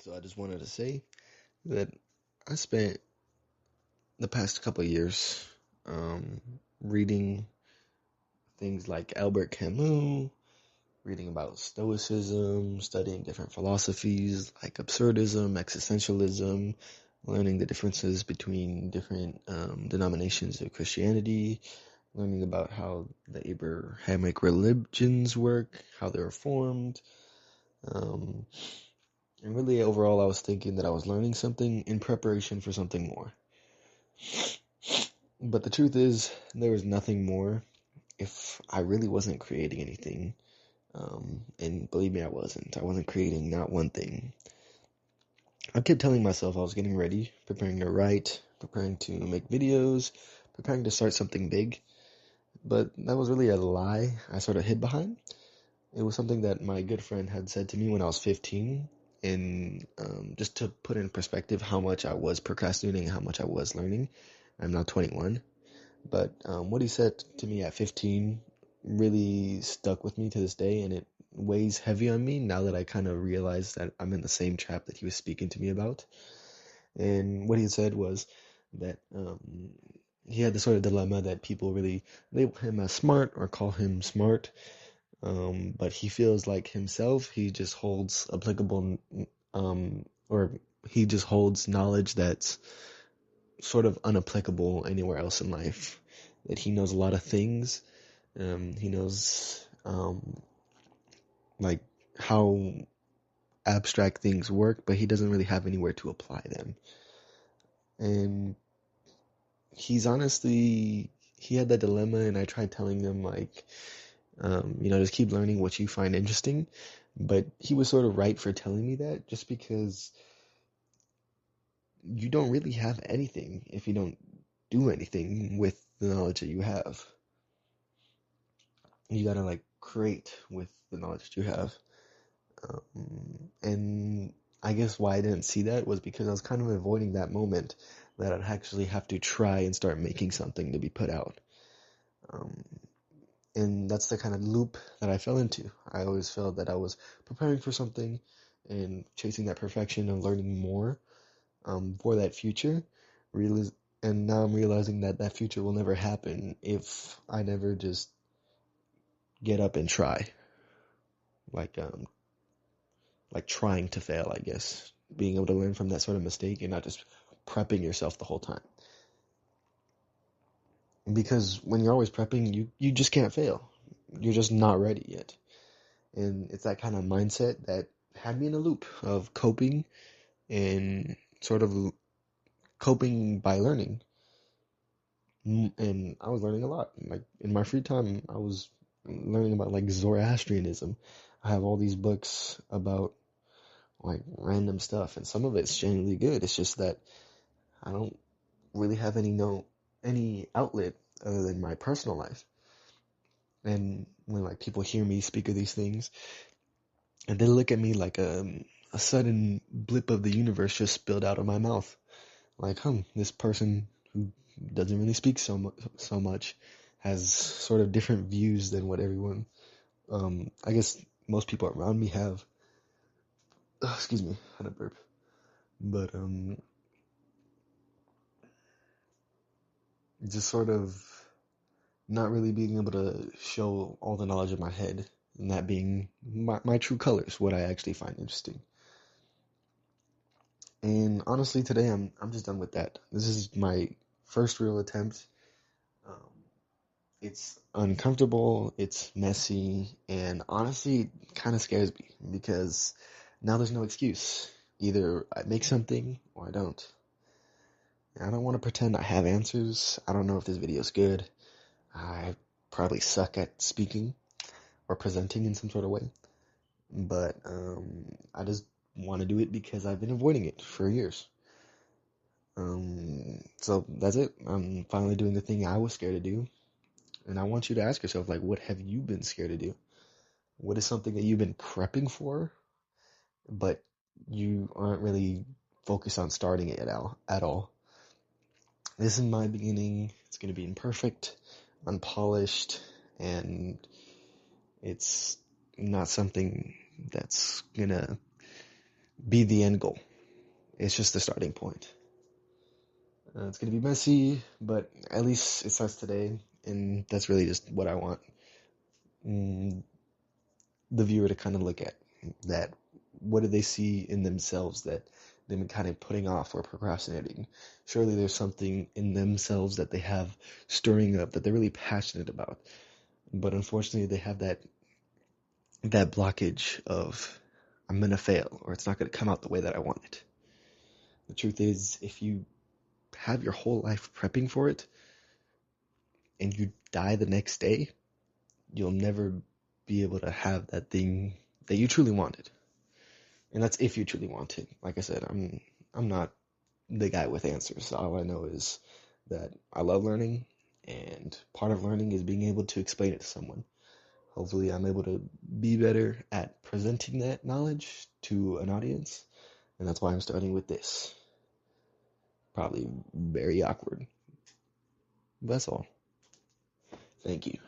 So I just wanted to say that I spent the past couple of years um, reading things like Albert Camus, reading about Stoicism, studying different philosophies like absurdism, existentialism, learning the differences between different denominations of Christianity, learning about how the Abrahamic religions work, how they're formed. Um, and really, overall, I was thinking that I was learning something in preparation for something more. But the truth is, there was nothing more if I really wasn't creating anything. And believe me, I wasn't. I wasn't creating not one thing. I kept telling myself I was getting ready, preparing to write, preparing to make videos, preparing to start something big. But that was really a lie I sort of hid behind. It was something that my good friend had said to me when I was 15. And just to put in perspective how much I was procrastinating, how much I was learning. I'm now 21. But what he said to me at 15 really stuck with me to this day, and it weighs heavy on me now that I kind of realize that I'm in the same trap that he was speaking to me about. And what he said was that he had this sort of dilemma that people really label him as smart or call him smart, but he feels like himself, he just holds applicable, or he just holds knowledge that's sort of unapplicable anywhere else in life. That he knows a lot of things. He knows like how abstract things work, but he doesn't really have anywhere to apply them. And he had that dilemma, and I tried telling him like, just keep learning what you find interesting. But he was sort of right for telling me that, just because you don't really have anything if you don't do anything with the knowledge that you have. You gotta like create with the knowledge that you have. And I guess why I didn't see that was because I was kind of avoiding that moment that I'd actually have to try and start making something to be put out. Um, and that's the kind of loop that I fell into. I always felt that I was preparing for something and chasing that perfection and learning more for that future. And now I'm realizing that that future will never happen if I never just get up and try. Like trying to fail, I guess. Being able to learn from that sort of mistake and not just prepping yourself the whole time. Because when you're always prepping, you just can't fail. You're just not ready yet. And it's that kind of mindset that had me in a loop of coping and sort of coping by learning. And I was learning a lot. Like in my free time, I was learning about like Zoroastrianism. I have all these books about like random stuff, and some of it's genuinely good. It's just that I don't really have any outlet other than my personal life. And when like people hear me speak of these things, and they look at me like a sudden blip of the universe just spilled out of my mouth, like, this person who doesn't really speak so much has sort of different views than what everyone, I guess most people around me have. Excuse me, I had a burp. But just sort of not really being able to show all the knowledge in my head, and that being my true colors, what I actually find interesting. And honestly, today I'm just done with that. This is my first real attempt. Um, it's uncomfortable, it's messy, and honestly, it kind of scares me because now there's no excuse. Either I make something or I don't. I don't want to pretend I have answers. I don't know if this video is good. I probably suck at speaking or presenting in some sort of way. But I just want to do it because I've been avoiding it for years. So that's it. I'm finally doing the thing I was scared to do. And I want you to ask yourself, like, what have you been scared to do? What is something that you've been prepping for, but you aren't really focused on starting it at all? This is my beginning. It's going to be imperfect, unpolished, and it's not something that's going to be the end goal. It's just the starting point. It's going to be messy, but at least it starts today, and that's really just what I want the viewer to kind of look at. That what do they see in themselves that they've been kind of putting off or procrastinating? Surely there's something in themselves that they have stirring up that they're really passionate about, but unfortunately they have that blockage of I'm gonna fail or it's not gonna come out the way that I want it. The truth is, if you have your whole life prepping for it and you die the next day, you'll never be able to have that thing that you truly wanted. And that's if you truly want it. Like I said, I'm not the guy with answers. All I know is that I love learning, and part of learning is being able to explain it to someone. Hopefully I'm able to be better at presenting that knowledge to an audience, and that's why I'm starting with this. Probably very awkward. That's all. Thank you.